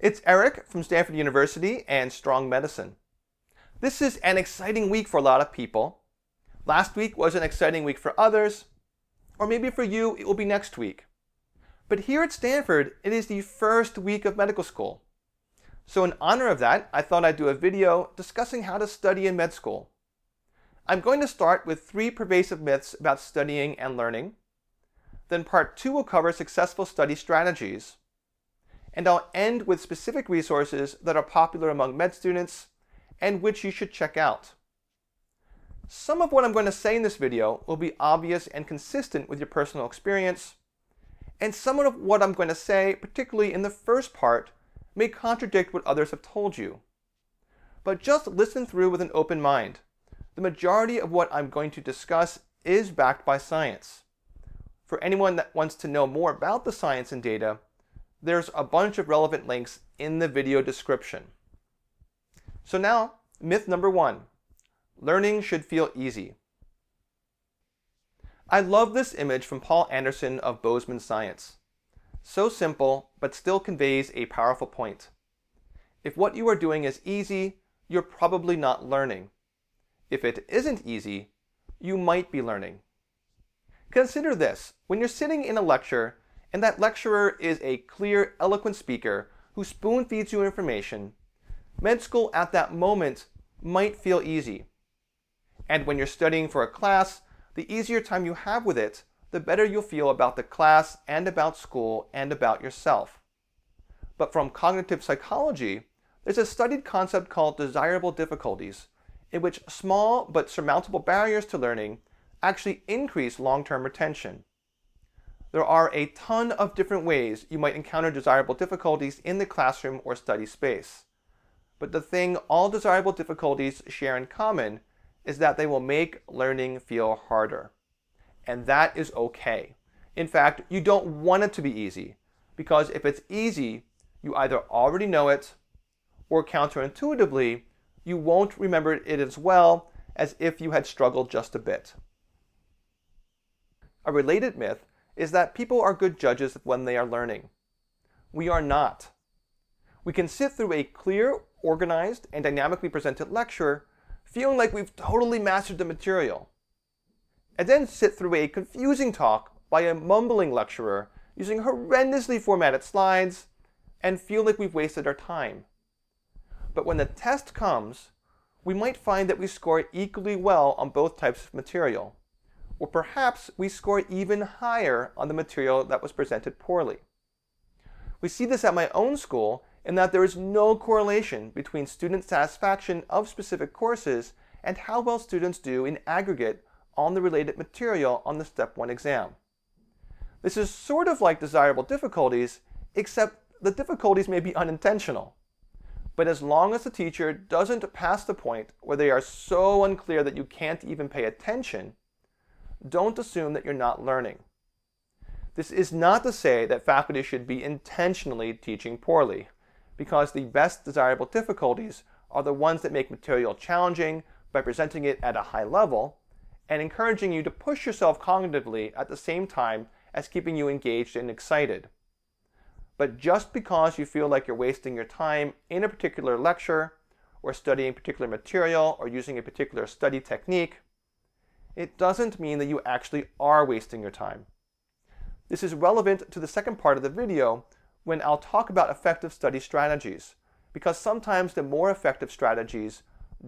It's Eric from Stanford University and Strong Medicine. This is an exciting week for a lot of people. Last week was an exciting week for others, or maybe for you it will be next week. But here at Stanford, it is the first week of medical school. So in honor of that, I thought I'd do a video discussing how to study in med school. I'm going to start with 3 pervasive myths about studying and learning. Then part 2 will cover successful study strategies. And I'll end with specific resources that are popular among med students and which you should check out. Some of what I'm going to say in this video will be obvious and consistent with your personal experience, and some of what I'm going to say, particularly in the first part, may contradict what others have told you. But just listen through with an open mind. The majority of what I'm going to discuss is backed by science. For anyone that wants to know more about the science and data, there's a bunch of relevant links in the video description. So now, myth number 1. Learning should feel easy. I love this image from Paul Anderson of Bozeman Science. So simple, but still conveys a powerful point. If what you are doing is easy, you're probably not learning. If it isn't easy, you might be learning. Consider this: when you're sitting in a lecture, and that lecturer is a clear, eloquent speaker who spoon feeds you information, med school at that moment might feel easy. And when you're studying for a class, the easier time you have with it, the better you'll feel about the class and about school and about yourself. But from cognitive psychology, there's a studied concept called desirable difficulties, in which small but surmountable barriers to learning actually increase long-term retention. There are a ton of different ways you might encounter desirable difficulties in the classroom or study space. But the thing all desirable difficulties share in common is that they will make learning feel harder. And that is okay. In fact, you don't want it to be easy, because if it's easy, you either already know it, or counterintuitively, you won't remember it as well as if you had struggled just a bit. A related myth is that people are good judges of when they are learning. We are not. We can sit through a clear, organized, and dynamically presented lecture feeling like we've totally mastered the material, and then sit through a confusing talk by a mumbling lecturer using horrendously formatted slides and feel like we've wasted our time. But when the test comes, we might find that we score equally well on both types of material, or perhaps we score even higher on the material that was presented poorly. We see this at my own school in that there is no correlation between student satisfaction of specific courses and how well students do in aggregate on the related material on the Step 1 exam. This is sort of like desirable difficulties, except the difficulties may be unintentional. But as long as the teacher doesn't pass the point where they are so unclear that you can't even pay attention, don't assume that you're not learning. This is not to say that faculty should be intentionally teaching poorly, because the best desirable difficulties are the ones that make material challenging by presenting it at a high level and encouraging you to push yourself cognitively at the same time as keeping you engaged and excited. But just because you feel like you're wasting your time in a particular lecture, or studying particular material, or using a particular study technique, it doesn't mean that you actually are wasting your time. This is relevant to the second part of the video, when I'll talk about effective study strategies, because sometimes the more effective strategies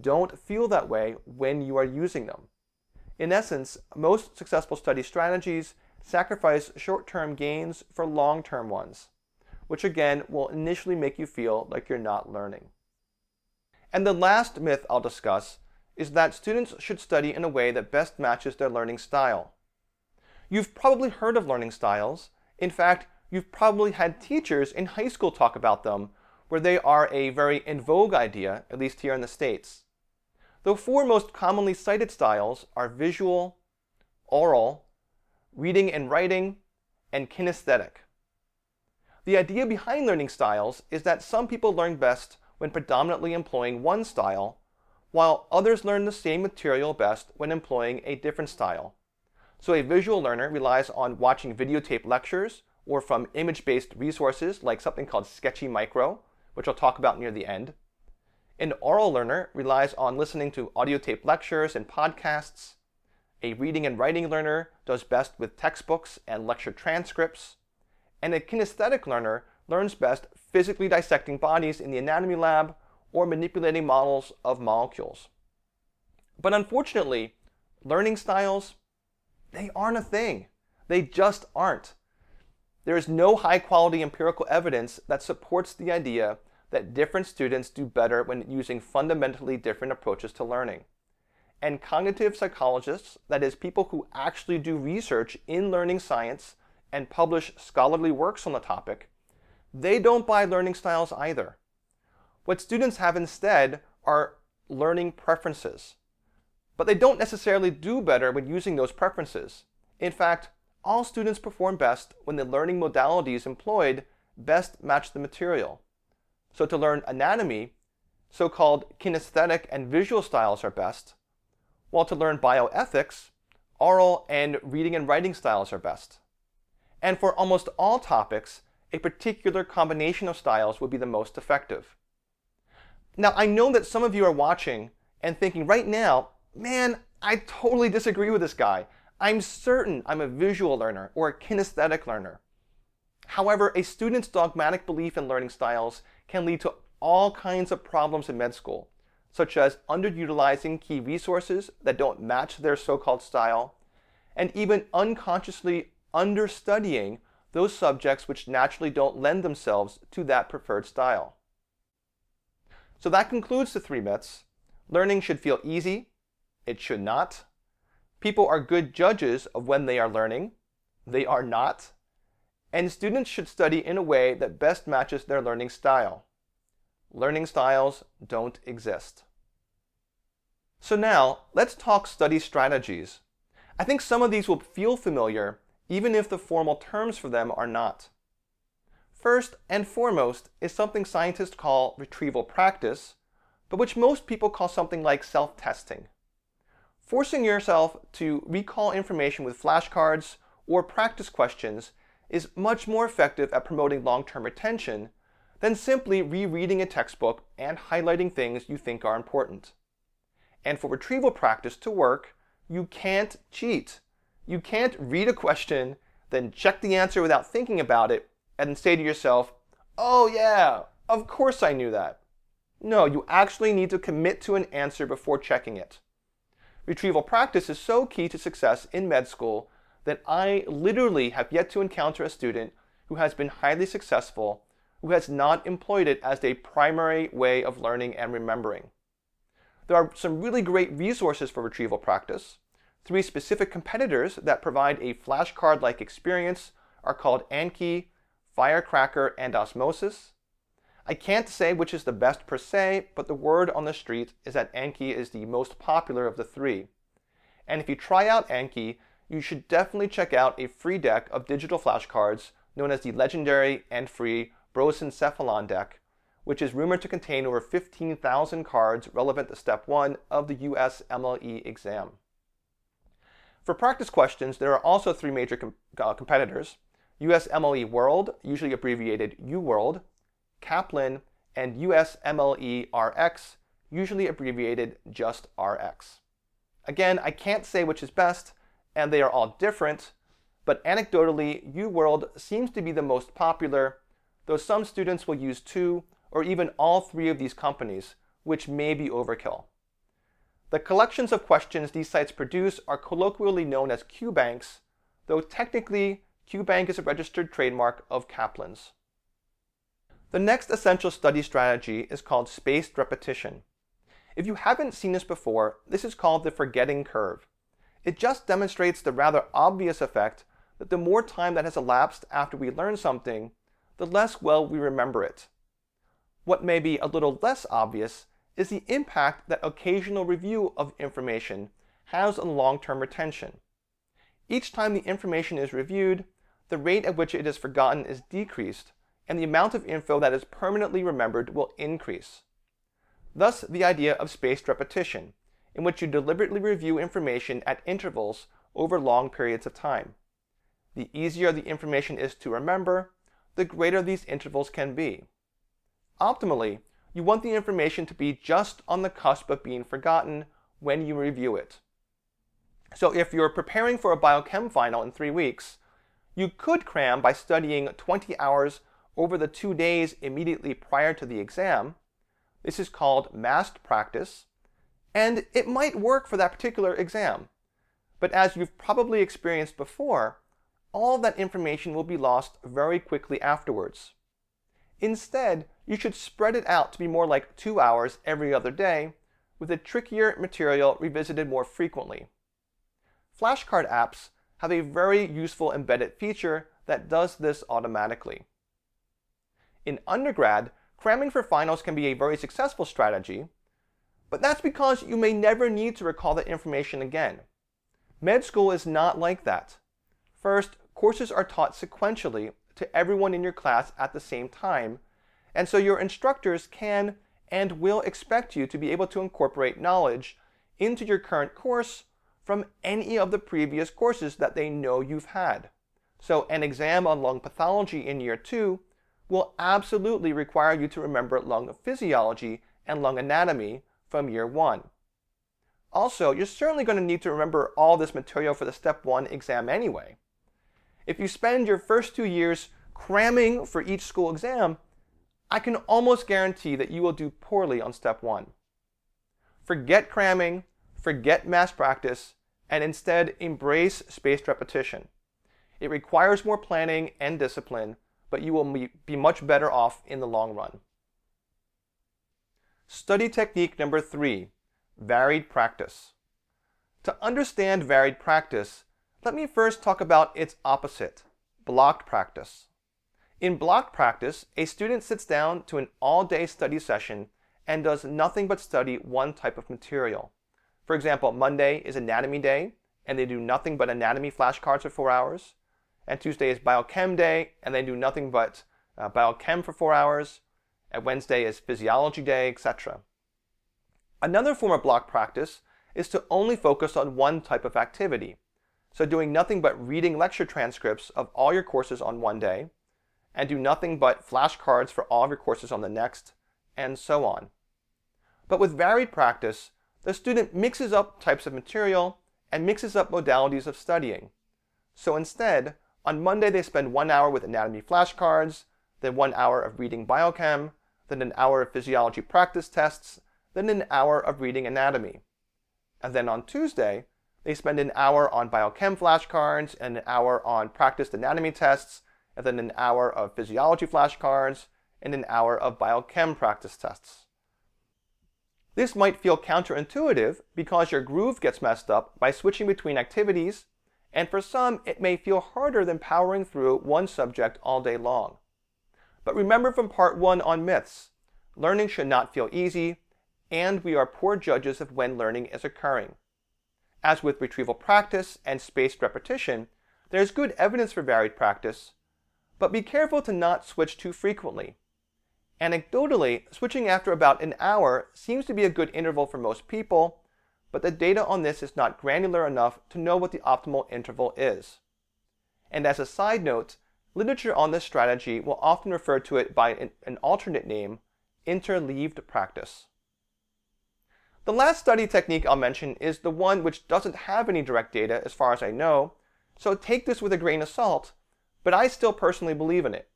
don't feel that way when you are using them. In essence, most successful study strategies sacrifice short-term gains for long-term ones, which again will initially make you feel like you're not learning. And the last myth I'll discuss is that students should study in a way that best matches their learning style. You've probably heard of learning styles. In fact, you've probably had teachers in high school talk about them, where they are a very in vogue idea, at least here in the States. The 4 most commonly cited styles are visual, oral, reading and writing, and kinesthetic. The idea behind learning styles is that some people learn best when predominantly employing one style, while others learn the same material best when employing a different style. So a visual learner relies on watching videotape lectures or from image-based resources like something called SketchyMedical, which I'll talk about near the end. An oral learner relies on listening to audio tape lectures and podcasts. A reading and writing learner does best with textbooks and lecture transcripts. And a kinesthetic learner learns best physically dissecting bodies in the anatomy lab or manipulating models of molecules. But unfortunately, learning styles, they aren't a thing. They just aren't. There is no high-quality empirical evidence that supports the idea that different students do better when using fundamentally different approaches to learning. And cognitive psychologists, that is, people who actually do research in learning science and publish scholarly works on the topic, they don't buy learning styles either. What students have instead are learning preferences. But they don't necessarily do better when using those preferences. In fact, all students perform best when the learning modalities employed best match the material. So to learn anatomy, so-called kinesthetic and visual styles are best, while to learn bioethics, oral and reading and writing styles are best. And for almost all topics, a particular combination of styles would be the most effective. Now, I know that some of you are watching and thinking right now, man, I totally disagree with this guy. I'm certain I'm a visual learner or a kinesthetic learner. However, a student's dogmatic belief in learning styles can lead to all kinds of problems in med school, such as underutilizing key resources that don't match their so-called style, and even unconsciously understudying those subjects which naturally don't lend themselves to that preferred style. So that concludes the 3 myths. Learning should feel easy. It should not. People are good judges of when they are learning. They are not. And students should study in a way that best matches their learning style. Learning styles don't exist. So now, let's talk study strategies. I think some of these will feel familiar, even if the formal terms for them are not. First and foremost is something scientists call retrieval practice, but which most people call something like self-testing. Forcing yourself to recall information with flashcards or practice questions is much more effective at promoting long-term retention than simply rereading a textbook and highlighting things you think are important. And for retrieval practice to work, you can't cheat. You can't read a question, then check the answer without thinking about it, and say to yourself, oh yeah, of course I knew that. No, you actually need to commit to an answer before checking it. Retrieval practice is so key to success in med school that I literally have yet to encounter a student who has been highly successful who has not employed it as a primary way of learning and remembering. There are some really great resources for retrieval practice. 3 specific competitors that provide a flashcard-like experience are called Anki, Firecracker, and Osmosis. I can't say which is the best per se, but the word on the street is that Anki is the most popular of the 3. And if you try out Anki, you should definitely check out a free deck of digital flashcards known as the legendary and free Brosencephalon deck, which is rumored to contain over 15,000 cards relevant to Step 1 of the US MLE exam. For practice questions, there are also 3 major competitors: US MLE World, usually abbreviated UWorld, Kaplan, and US MLE RX, usually abbreviated just RX. Again, I can't say which is best, and they are all different, but anecdotally, UWorld seems to be the most popular, though some students will use 2 or even all 3 of these companies, which may be overkill. The collections of questions these sites produce are colloquially known as QBanks, though technically QBank is a registered trademark of Kaplan's. The next essential study strategy is called spaced repetition. If you haven't seen this before, this is called the forgetting curve. It just demonstrates the rather obvious effect that the more time that has elapsed after we learn something, the less well we remember it. What may be a little less obvious is the impact that occasional review of information has on long-term retention. Each time the information is reviewed, the rate at which it is forgotten is decreased, and the amount of info that is permanently remembered will increase. Thus, the idea of spaced repetition, in which you deliberately review information at intervals over long periods of time. The easier the information is to remember, the greater these intervals can be. Optimally, you want the information to be just on the cusp of being forgotten when you review it. So if you're preparing for a biochem final in 3 weeks, you could cram by studying 20 hours over the 2 days immediately prior to the exam. This is called massed practice, and it might work for that particular exam. But as you've probably experienced before, all of that information will be lost very quickly afterwards. Instead, you should spread it out to be more like 2 hours every other day, with the trickier material revisited more frequently. Flashcard apps have a very useful embedded feature that does this automatically. In undergrad, cramming for finals can be a very successful strategy, but that's because you may never need to recall that information again. Med school is not like that. First, courses are taught sequentially to everyone in your class at the same time, and so your instructors can and will expect you to be able to incorporate knowledge into your current course from any of the previous courses that they know you've had. So an exam on lung pathology in year 2 will absolutely require you to remember lung physiology and lung anatomy from year 1. Also, you're certainly going to need to remember all this material for the Step 1 exam anyway. If you spend your first 2 years cramming for each school exam, I can almost guarantee that you will do poorly on Step 1. Forget cramming, forget mass practice, and instead embrace spaced repetition. It requires more planning and discipline, but you will be much better off in the long run. Study technique number 3, varied practice. To understand varied practice, let me first talk about its opposite, blocked practice. In blocked practice, a student sits down to an all-day study session and does nothing but study one type of material. For example, Monday is anatomy day, and they do nothing but anatomy flashcards for 4 hours. And Tuesday is biochem day, and they do nothing but biochem for 4 hours. And Wednesday is physiology day, etc. Another form of block practice is to only focus on one type of activity. So doing nothing but reading lecture transcripts of all your courses on one day, and do nothing but flashcards for all of your courses on the next, and so on. But with varied practice, the student mixes up types of material and mixes up modalities of studying. So instead, on Monday they spend 1 hour with anatomy flashcards, then 1 hour of reading biochem, then an hour of physiology practice tests, then an hour of reading anatomy. And then on Tuesday, they spend an hour on biochem flashcards and an hour on practiced anatomy tests, and then an hour of physiology flashcards and an hour of biochem practice tests. This might feel counterintuitive because your groove gets messed up by switching between activities, and for some it may feel harder than powering through one subject all day long. But remember from part 1 on myths, learning should not feel easy, and we are poor judges of when learning is occurring. As with retrieval practice and spaced repetition, there is good evidence for varied practice, but be careful to not switch too frequently. Anecdotally, switching after about an hour seems to be a good interval for most people, but the data on this is not granular enough to know what the optimal interval is. And as a side note, literature on this strategy will often refer to it by an alternate name, interleaved practice. The last study technique I'll mention is the one which doesn't have any direct data as far as I know, so take this with a grain of salt, but I still personally believe in it.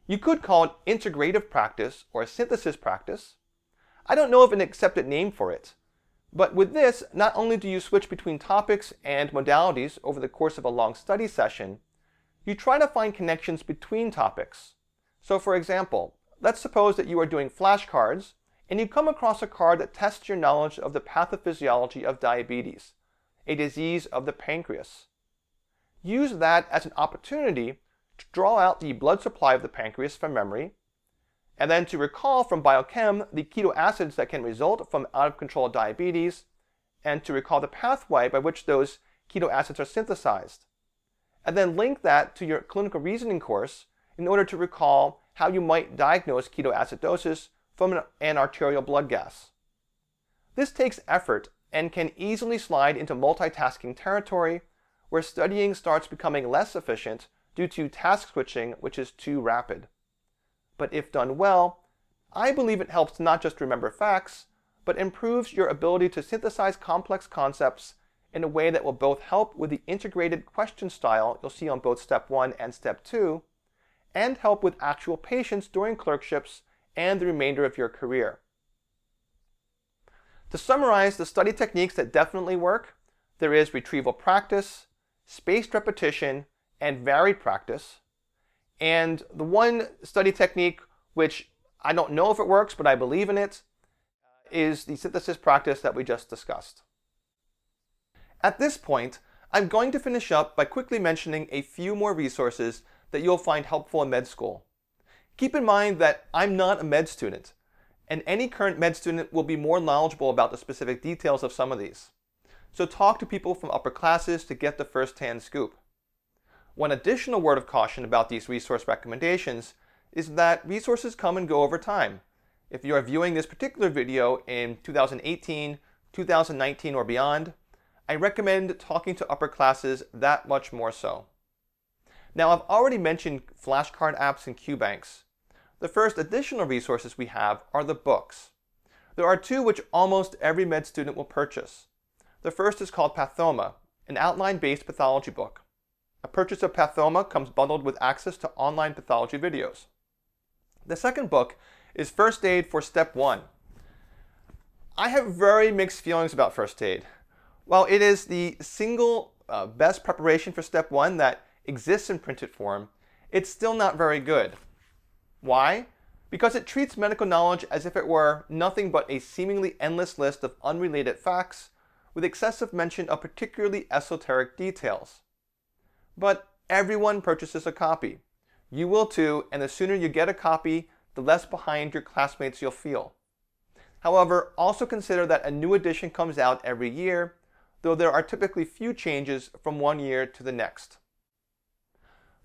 You could call it integrative practice or synthesis practice. I don't know of an accepted name for it, but with this, not only do you switch between topics and modalities over the course of a long study session, you try to find connections between topics. So for example, let's suppose that you are doing flashcards and you come across a card that tests your knowledge of the pathophysiology of diabetes, a disease of the pancreas. Use that as an opportunity to draw out the blood supply of the pancreas from memory, and then to recall from biochem the keto acids that can result from out-of-control diabetes, and to recall the pathway by which those keto acids are synthesized. And then link that to your clinical reasoning course in order to recall how you might diagnose ketoacidosis from an arterial blood gas. This takes effort and can easily slide into multitasking territory where studying starts becoming less efficient due to task switching which is too rapid. But if done well, I believe it helps not just remember facts, but improves your ability to synthesize complex concepts in a way that will both help with the integrated question style you'll see on both Step 1 and Step 2, and help with actual patients during clerkships and the remainder of your career. To summarize the study techniques that definitely work, there is retrieval practice, spaced repetition, and varied practice. And the one study technique which I don't know if it works, but I believe in it, is the synthesis practice that we just discussed. At this point, I'm going to finish up by quickly mentioning a few more resources that you'll find helpful in med school. Keep in mind that I'm not a med student, and any current med student will be more knowledgeable about the specific details of some of these. So talk to people from upper classes to get the first-hand scoop. One additional word of caution about these resource recommendations is that resources come and go over time. If you are viewing this particular video in 2018, 2019, or beyond, I recommend talking to upper classes that much more so. Now, I've already mentioned flashcard apps and QBanks. The first additional resources we have are the books. There are two which almost every med student will purchase. The first is called Pathoma, an outline-based pathology book. A purchase of Pathoma comes bundled with access to online pathology videos. The second book is First Aid for Step 1. I have very mixed feelings about First Aid. While it is the single best preparation for Step 1 that exists in printed form, it's still not very good. Why? Because it treats medical knowledge as if it were nothing but a seemingly endless list of unrelated facts with excessive mention of particularly esoteric details. But everyone purchases a copy. You will too, and the sooner you get a copy, the less behind your classmates you'll feel. However, also consider that a new edition comes out every year, though there are typically few changes from one year to the next.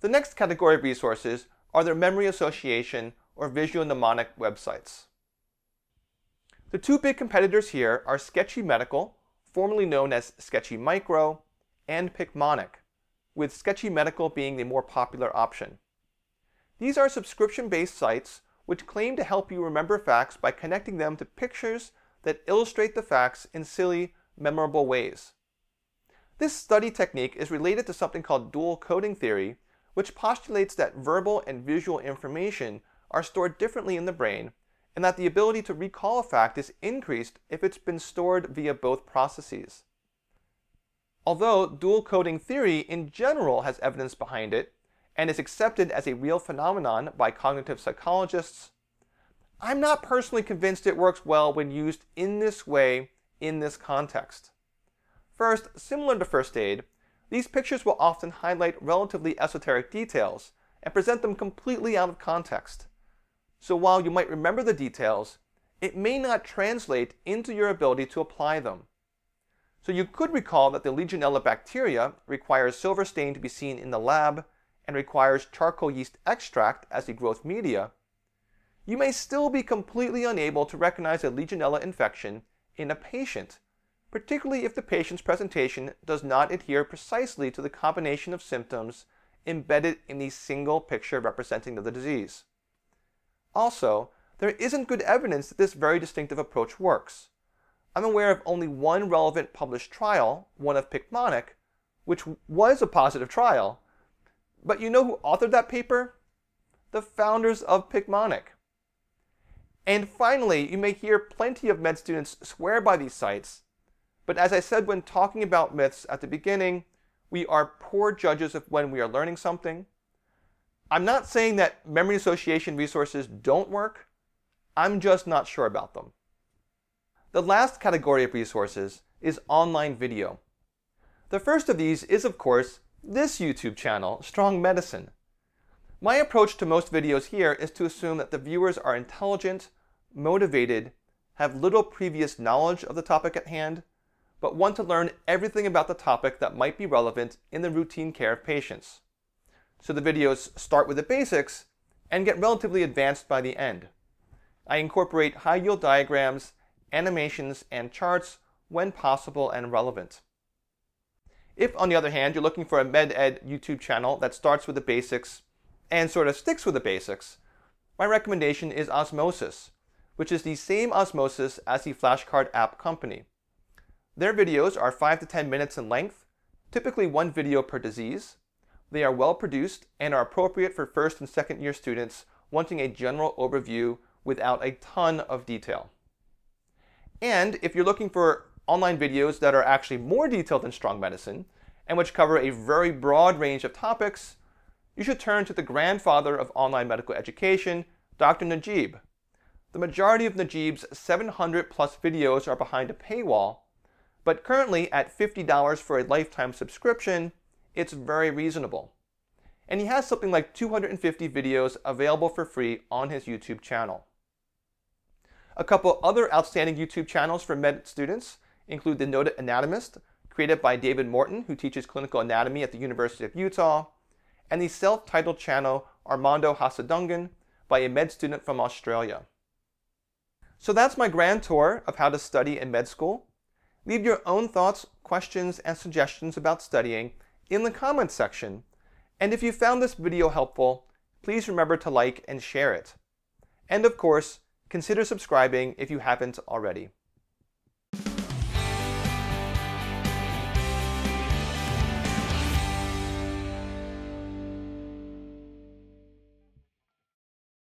The next category of resources are their memory association or visual mnemonic websites. The two big competitors here are SketchyMedical, formerly known as SketchyMicro, and Picmonic, with SketchyMedical being the more popular option. These are subscription-based sites which claim to help you remember facts by connecting them to pictures that illustrate the facts in silly, memorable ways. This study technique is related to something called dual coding theory, which postulates that verbal and visual information are stored differently in the brain, and that the ability to recall a fact is increased if it's been stored via both processes. Although dual coding theory in general has evidence behind it, and is accepted as a real phenomenon by cognitive psychologists, I'm not personally convinced it works well when used in this way in this context. First, similar to First Aid, these pictures will often highlight relatively esoteric details and present them completely out of context. So while you might remember the details, it may not translate into your ability to apply them. So you could recall that the Legionella bacteria requires silver stain to be seen in the lab and requires charcoal yeast extract as the growth media. You may still be completely unable to recognize a Legionella infection in a patient, particularly if the patient's presentation does not adhere precisely to the combination of symptoms embedded in the single picture representing the disease. Also, there isn't good evidence that this very distinctive approach works. I'm aware of only one relevant published trial, one of Picmonic, which was a positive trial. But you know who authored that paper? The founders of Picmonic. And finally, you may hear plenty of med students swear by these sites, but as I said when talking about myths at the beginning, we are poor judges of when we are learning something. I'm not saying that memory association resources don't work, I'm just not sure about them. The last category of resources is online video. The first of these is, of course, this YouTube channel, Strong Medicine. My approach to most videos here is to assume that the viewers are intelligent, motivated, have little previous knowledge of the topic at hand, but want to learn everything about the topic that might be relevant in the routine care of patients. So the videos start with the basics and get relatively advanced by the end. I incorporate high-yield diagrams, animations, and charts when possible and relevant. If, on the other hand, you're looking for a med-ed YouTube channel that starts with the basics and sort of sticks with the basics, my recommendation is Osmosis, which is the same Osmosis as the flashcard app company. Their videos are 5 to 10 minutes in length, typically one video per disease. They are well produced and are appropriate for first and second year students wanting a general overview without a ton of detail. And if you're looking for online videos that are actually more detailed than strong medicine, and which cover a very broad range of topics, you should turn to the grandfather of online medical education, Dr. Najeeb. The majority of Najeeb's 700 plus videos are behind a paywall, but currently at $50 for a lifetime subscription, it's very reasonable. And he has something like 250 videos available for free on his YouTube channel. A couple other outstanding YouTube channels for med students include The Noted Anatomist, created by David Morton, who teaches clinical anatomy at the University of Utah, and the self-titled channel Armando Hasadungan by a med student from Australia. So that's my grand tour of how to study in med school. Leave your own thoughts, questions, and suggestions about studying in the comments section. And if you found this video helpful, please remember to like and share it. And of course, consider subscribing if you haven't already.